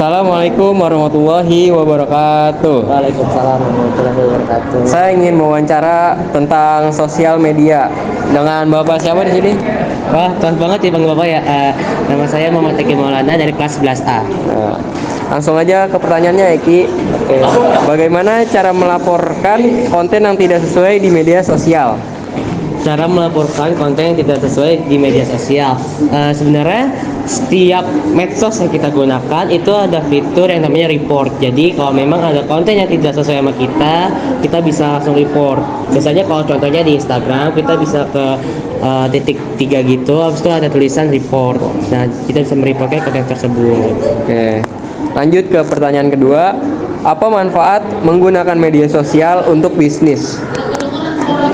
Assalamualaikum warahmatullahi wabarakatuh. Waalaikumsalam warahmatullahi wabarakatuh. Saya ingin mewawancara tentang sosial media dengan Bapak siapa di sini? Wah, kelas banget ya Bang Bapak ya. Nama saya Muhammad Eki Maulana dari kelas 11A. Nah, langsung aja ke pertanyaannya, Eki. Oke. Bagaimana cara melaporkan konten yang tidak sesuai di media sosial? Cara melaporkan konten yang tidak sesuai di media sosial. Sebenarnya setiap medsos yang kita gunakan itu ada fitur yang namanya report. Jadi kalau memang ada konten yang tidak sesuai sama kita bisa langsung report. Biasanya kalau contohnya di Instagram kita bisa ke titik 3 gitu, habis itu ada tulisan report. Nah, kita bisa mereportnya konten tersebut. Oke. Lanjut ke pertanyaan kedua. Apa manfaat menggunakan media sosial untuk bisnis?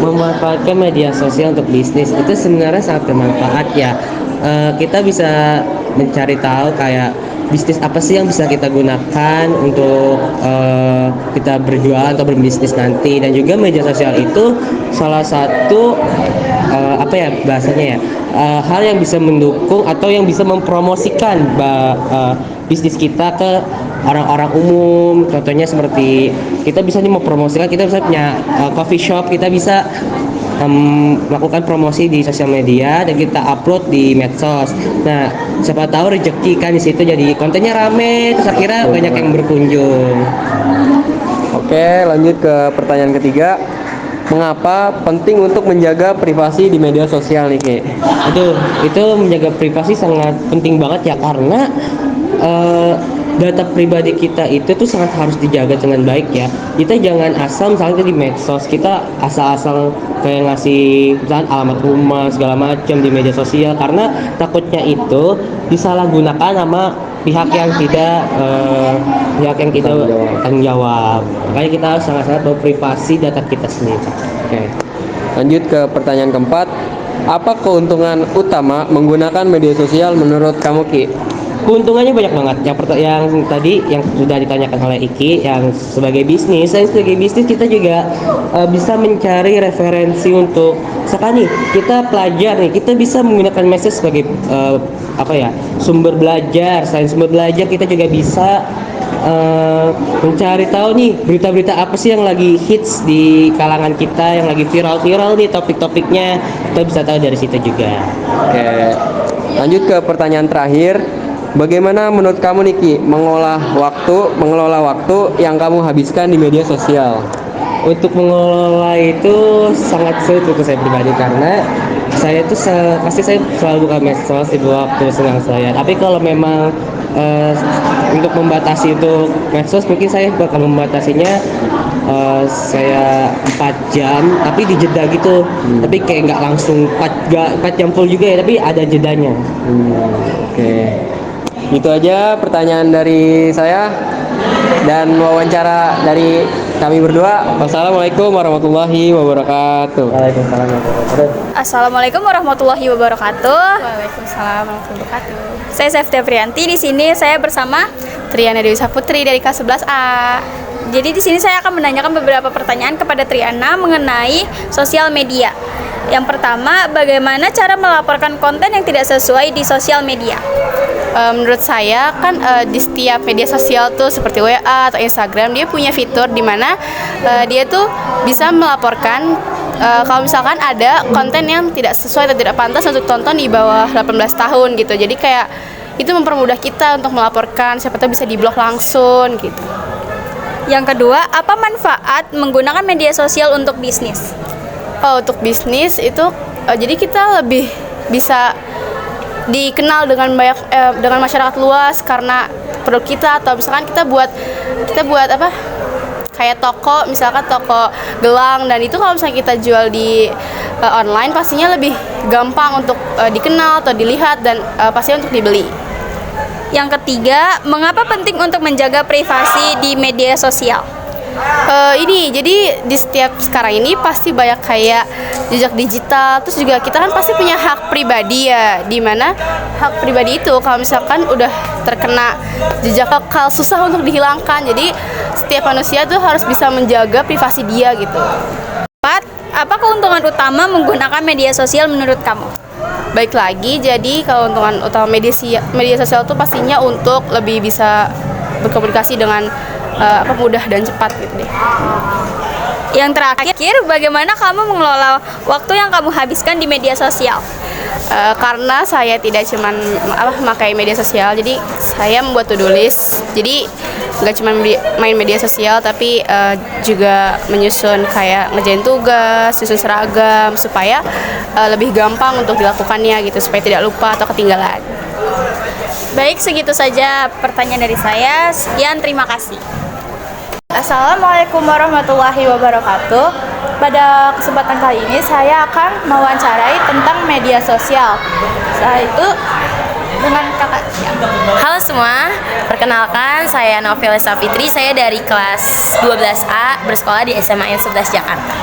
Memanfaatkan media sosial untuk bisnis itu sebenarnya sangat bermanfaat ya. Kita bisa mencari tahu kayak bisnis apa sih yang bisa kita gunakan untuk kita berjualan atau berbisnis nanti. Dan juga media sosial itu salah satu apa ya bahasanya ya, hal yang bisa mendukung atau yang bisa mempromosikan bisnis kita ke orang-orang umum. Contohnya seperti kita bisa nih mempromosikan, kita bisa punya coffee shop, kita bisa melakukan promosi di sosial media dan kita upload di medsos. Nah, siapa tahu rezeki kan di situ, jadi kontennya rame, terus akhirnya banyak yang berkunjung. Oke, lanjut ke pertanyaan ketiga. Mengapa penting untuk menjaga privasi di media sosial nih, Ki? Aduh, itu menjaga privasi sangat penting banget ya, karena data pribadi kita itu tuh sangat harus dijaga dengan baik ya. Kita jangan asal misalnya di medsos kita asal-asal kayak ngasih misalnya alamat rumah segala macam di media sosial, karena takutnya itu disalahgunakan sama pihak yang tidak tanggung jawab. Makanya kita harus sangat-sangat tahu privasi data kita sendiri. Oke. Lanjut ke pertanyaan keempat. Apa keuntungan utama menggunakan media sosial menurut kamu, Ki? Keuntungannya banyak banget. Yang tadi yang sudah ditanyakan oleh Iki, yang sebagai bisnis, kita juga bisa mencari referensi untuk misalkan nih kita pelajar nih, kita bisa menggunakan medsos sebagai sumber belajar. Selain sumber belajar, kita juga bisa mencari tahu nih berita-berita apa sih yang lagi hits di kalangan kita, yang lagi viral nih topik-topiknya, kita bisa tahu dari situ juga. Oke. Lanjut ke pertanyaan terakhir. Bagaimana menurut kamu, Niki, mengelola waktu yang kamu habiskan di media sosial? Untuk mengelola itu sangat sulit untuk saya pribadi, karena saya itu pasti saya selalu buka medsos di waktu senang saya. Tapi kalau memang untuk membatasi untuk medsos, mungkin saya bakal membatasinya saya 4 jam tapi dijeda gitu. Tapi kayak nggak langsung 4 jam full juga ya, tapi ada jedanya. Oke. Itu aja pertanyaan dari saya dan wawancara dari kami berdua. Wassalamualaikum warahmatullahi wabarakatuh. Waalaikumsalam warahmatullahi wabarakatuh. Assalamualaikum warahmatullahi wabarakatuh. Waalaikumsalam warahmatullahi wabarakatuh. Saya Seftia Priyanti. Di sini saya bersama Triana Dewi Saputri dari kelas 11A. Jadi di sini saya akan menanyakan beberapa pertanyaan kepada Triana mengenai sosial media. Yang pertama, bagaimana cara melaporkan konten yang tidak sesuai di sosial media? Menurut saya kan di setiap media sosial tuh seperti WA atau Instagram, dia punya fitur di mana dia tuh bisa melaporkan kalau misalkan ada konten yang tidak sesuai atau tidak pantas untuk tonton di bawah 18 tahun gitu. Jadi kayak itu mempermudah kita untuk melaporkan, siapa tahu bisa diblok langsung gitu. Yang kedua, apa manfaat menggunakan media sosial untuk bisnis? Untuk bisnis itu jadi kita lebih bisa dikenal dengan dengan masyarakat luas karena produk kita, atau misalkan kita buat apa kayak toko, misalkan toko gelang, dan itu kalau misalnya kita jual di online pastinya lebih gampang untuk dikenal atau dilihat dan pastinya untuk dibeli. Yang ketiga, mengapa penting untuk menjaga privasi di media sosial? Jadi di setiap sekarang ini pasti banyak kayak jejak digital, terus juga kita kan pasti punya hak pribadi ya, dimana hak pribadi itu kalau misalkan udah terkena jejak bakal susah untuk dihilangkan. Jadi setiap manusia tuh harus bisa menjaga privasi dia gitu. Empat, apa keuntungan utama menggunakan media sosial menurut kamu? Baik lagi, jadi keuntungan utama media sosial tuh pastinya untuk lebih bisa berkomunikasi dengan mudah dan cepat gitu deh. Yang terakhir, bagaimana kamu mengelola waktu yang kamu habiskan di media sosial? Karena saya tidak cuman memakai media sosial, jadi saya membuat to-do list. Jadi nggak cuma main media sosial, tapi juga menyusun kayak ngerjain tugas, susun seragam supaya lebih gampang untuk dilakukannya gitu, supaya tidak lupa atau ketinggalan. Baik, segitu saja pertanyaan dari saya. Sekian, terima kasih. Assalamualaikum warahmatullahi wabarakatuh. Pada kesempatan kali ini saya akan mewawancarai tentang media sosial. Setelah itu dengan kakak. Halo semua, perkenalkan saya Novela Safitri, saya dari kelas 12A bersekolah di SMA N 11 Jakarta.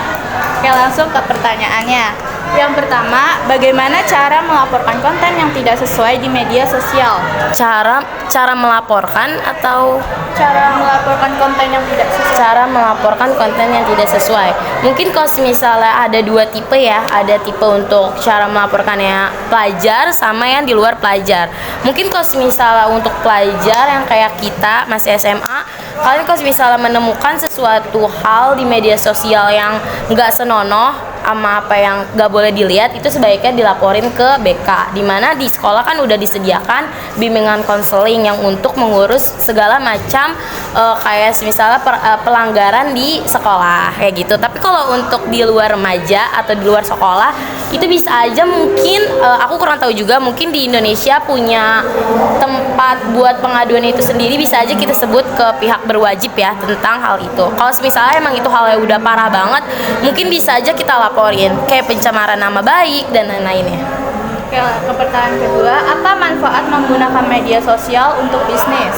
Oke, langsung ke pertanyaannya. Yang pertama, bagaimana cara melaporkan konten yang tidak sesuai di media sosial? Cara melaporkan atau Cara melaporkan konten yang tidak sesuai. cara melaporkan konten yang tidak sesuai. Mungkin kalau misalnya ada dua tipe ya, ada tipe untuk cara melaporkannya pelajar sama yang di luar pelajar. Mungkin kalau misalnya untuk pelajar yang kayak kita masih SMA, kalian kalau misalnya menemukan sesuatu hal di media sosial yang nggak senonoh sama apa yang nggak boleh dilihat, itu sebaiknya dilaporin ke BK. Dimana di sekolah kan udah disediakan bimbingan konseling yang untuk mengurus segala macam kayak misalnya pelanggaran di sekolah kayak gitu. Tapi kalau untuk di luar remaja atau di luar sekolah, itu bisa aja mungkin aku kurang tahu juga, mungkin di Indonesia punya tempat buat pengaduan itu sendiri, bisa aja kita sebut ke pihak berwajib ya tentang hal itu. Kalau misalnya emang itu hal yang udah parah banget, mungkin bisa aja kita laporin kayak pencemaran nama baik dan lain-lainnya. Oke, ke pertanyaan kedua, apa manfaat menggunakan media sosial untuk bisnis?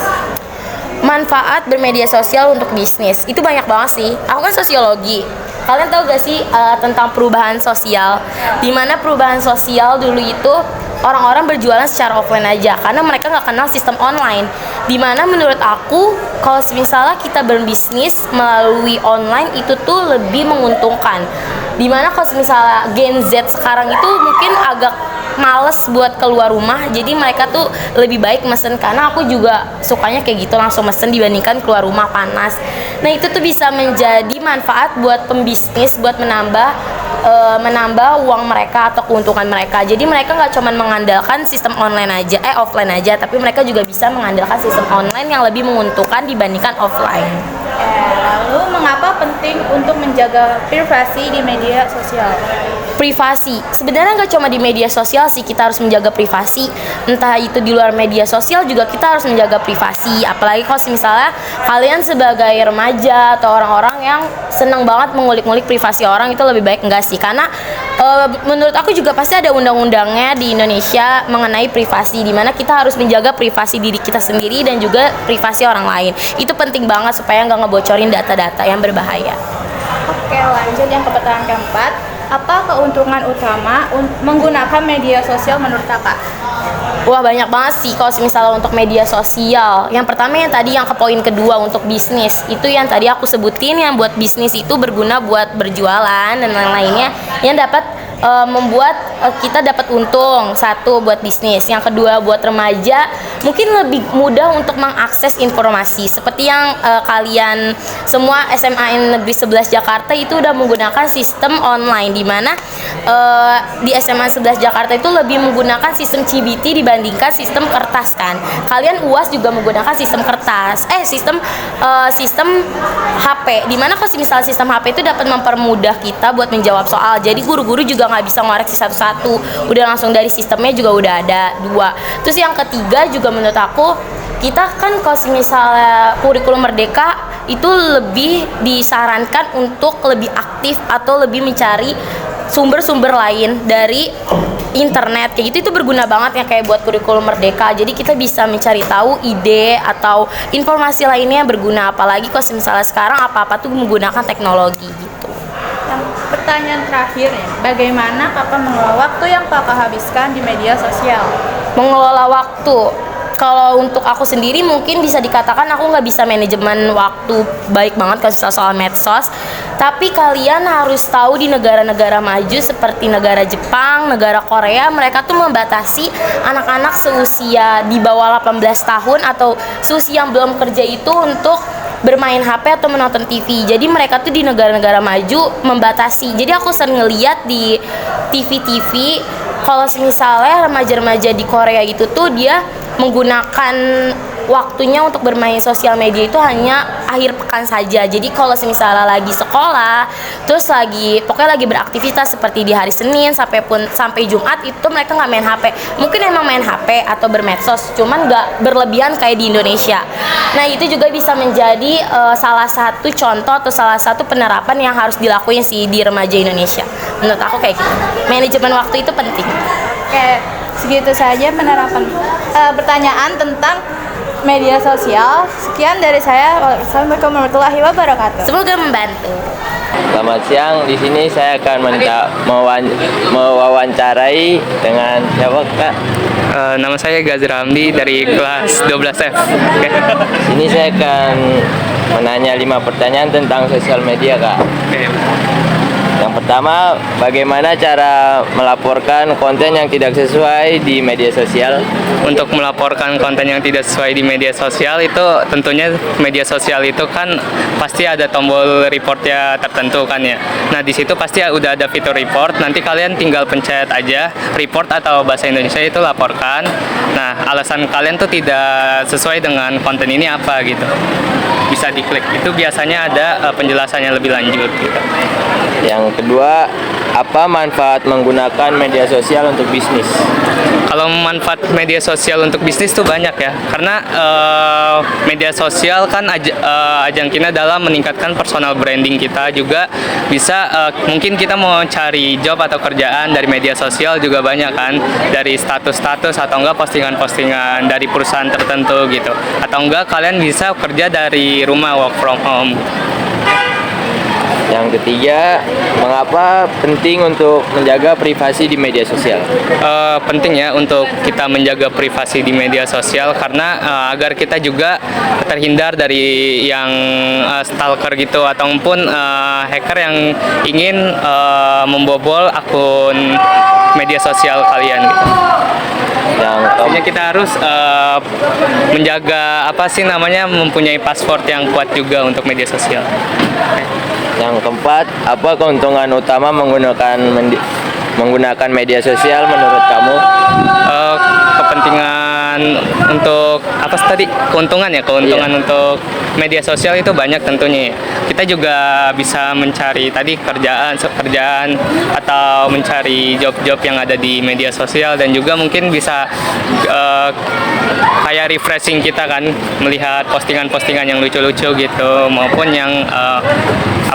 Manfaat bermedia sosial untuk bisnis itu banyak banget sih. Aku kan sosiologi. Kalian tahu gak sih tentang perubahan sosial? Dimana perubahan sosial dulu itu orang-orang berjualan secara offline aja karena mereka nggak kenal sistem online. Dimana menurut aku kalau misalnya kita berbisnis melalui online itu tuh lebih menguntungkan. Dimana kalau misalnya Gen Z sekarang itu mungkin agak males buat keluar rumah, jadi mereka tuh lebih baik mesen, karena aku juga sukanya kayak gitu, langsung mesen dibandingkan keluar rumah panas. Nah itu tuh bisa menjadi manfaat buat pembisnis, buat menambah uang mereka atau keuntungan mereka. Jadi mereka nggak cuma mengandalkan sistem offline aja, tapi mereka juga bisa mengandalkan sistem online yang lebih menguntungkan dibandingkan offline. Lalu mengapa penting untuk menjaga privasi di media sosial? Privasi sebenarnya nggak cuma di media sosial sih kita harus menjaga privasi, entah itu di luar media sosial juga kita harus menjaga privasi. Apalagi kalau misalnya kalian sebagai remaja atau orang-orang yang senang banget mengulik-ngulik privasi orang, itu lebih baik enggak sih, karena menurut aku juga pasti ada undang-undangnya di Indonesia mengenai privasi, dimana kita harus menjaga privasi diri kita sendiri dan juga privasi orang lain. Itu penting banget supaya nggak ngebocorin data-data yang berbahaya. Oke, lanjut yang ke pertanyaan keempat. Apa keuntungan utama menggunakan media sosial menurut kakak? Wah, banyak banget sih kalau misalnya untuk media sosial. Yang pertama yang tadi yang ke poin kedua untuk bisnis, itu yang tadi aku sebutin, yang buat bisnis itu berguna buat berjualan dan lain-lainnya, yang dapat membuat kita dapat untung. Satu, buat bisnis. Yang kedua, buat remaja mungkin lebih mudah untuk mengakses informasi. Seperti yang kalian semua SMA Negeri 11 Jakarta itu udah menggunakan sistem online, di mana di SMA 11 Jakarta itu lebih menggunakan sistem CBT dibandingkan sistem kertas kan. Kalian UAS juga menggunakan sistem kertas, sistem HP, dimana kalau misalnya sistem HP itu dapat mempermudah kita buat menjawab soal. Jadi guru-guru juga nggak bisa ngoreksi satu-satu, udah langsung dari sistemnya juga udah ada dua. Terus yang ketiga juga menurut aku, kita kan kalau misalnya kurikulum merdeka itu lebih disarankan untuk lebih aktif atau lebih mencari sumber-sumber lain dari internet kayak gitu. Itu berguna banget ya kayak buat kurikulum merdeka. Jadi kita bisa mencari tahu ide atau informasi lainnya yang berguna, apalagi kalau misalnya sekarang apa-apa tuh menggunakan teknologi gitu. Yang pertanyaan terakhir ya, bagaimana kakak mengelola waktu yang kakak habiskan di media sosial? Mengelola waktu, kalau untuk aku sendiri mungkin bisa dikatakan aku nggak bisa manajemen waktu baik banget kalau soal medsos. Tapi kalian harus tahu di negara-negara maju seperti negara Jepang, negara Korea, mereka tuh membatasi anak-anak seusia di bawah 18 tahun atau seusia yang belum kerja itu untuk bermain HP atau menonton TV. Jadi mereka tuh di negara-negara maju membatasi. Jadi aku sering ngeliat di TV-TV kalau misalnya remaja-remaja di Korea itu tuh dia menggunakan waktunya untuk bermain sosial media itu hanya akhir pekan saja. Jadi kalau misalnya lagi sekolah, terus pokoknya lagi beraktivitas seperti di hari Senin sampai Jumat itu mereka nggak main HP. Mungkin emang main HP atau bermedsos, cuman nggak berlebihan kayak di Indonesia. Nah itu juga bisa menjadi salah satu contoh atau salah satu penerapan yang harus dilakuin sih di remaja Indonesia. Menurut aku kayak gitu. Manajemen waktu itu penting. Oke, segitu saja penerapan pertanyaan tentang media sosial. Sekian dari saya. Assalamualaikum warahmatullahi wabarakatuh. Semoga membantu. Selamat siang, di sini saya akan mewawancarai dengan siapa Kak? Nama saya Gazir Hamdi dari kelas 12F. Oke. Sini saya akan menanya 5 pertanyaan tentang sosial media Kak. Oke. Yang pertama, bagaimana cara melaporkan konten yang tidak sesuai di media sosial? Untuk melaporkan konten yang tidak sesuai di media sosial itu tentunya media sosial itu kan pasti ada tombol reportnya tertentu kan ya. Nah di situ pasti udah ada fitur report. Nanti kalian tinggal pencet aja report atau bahasa Indonesia itu laporkan. Nah alasan kalian tuh tidak sesuai dengan konten ini apa gitu. Bisa diklik. Itu biasanya ada penjelasannya lebih lanjut gitu. Yang kedua, apa manfaat menggunakan media sosial untuk bisnis? Kalau manfaat media sosial untuk bisnis tuh banyak ya, karena media sosial kan ajang kita dalam meningkatkan personal branding kita juga bisa mungkin kita mau cari job atau kerjaan dari media sosial juga banyak kan, dari status-status atau enggak postingan-postingan dari perusahaan tertentu gitu, atau enggak kalian bisa kerja dari rumah work from home. Yang ketiga, mengapa penting untuk menjaga privasi di media sosial? Penting ya untuk kita menjaga privasi di media sosial karena agar kita juga terhindar dari yang stalker gitu ataupun hacker yang ingin membobol akun media sosial kalian gitu. Artinya kita harus menjaga mempunyai password yang kuat juga untuk media sosial. Yang keempat, apa keuntungan utama menggunakan media sosial menurut kamu? Kepentingan untuk apa tadi? Keuntungan untuk media sosial itu banyak tentunya. Kita juga bisa mencari tadi kerjaan atau mencari job-job yang ada di media sosial dan juga mungkin bisa kayak refreshing kita kan, melihat postingan-postingan yang lucu-lucu gitu maupun yang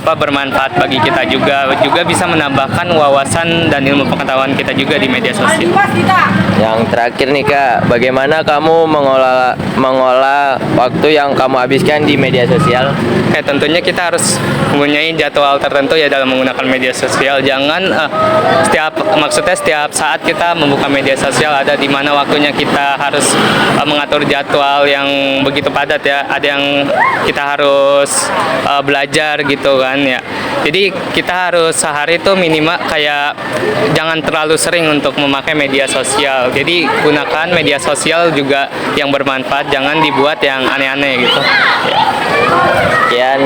bermanfaat bagi kita juga bisa menambahkan wawasan dan ilmu pengetahuan kita juga di media sosial. Yang terakhir nih Kak, bagaimana kamu mengolah waktu yang kamu habiskan di media sosial? Tentunya kita harus mempunyai jadwal tertentu ya dalam menggunakan media sosial. Jangan setiap saat kita membuka media sosial ada di mana waktunya kita harus mengatur jadwal yang begitu padat ya. Ada yang kita harus belajar gitu kan ya. Jadi kita harus sehari itu minimal kayak jangan terlalu sering untuk memakai media sosial. Jadi gunakan media sosial juga yang bermanfaat, jangan dibuat yang aneh-aneh gitu. Sekian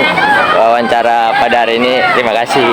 wawancara pada hari ini. Terima kasih.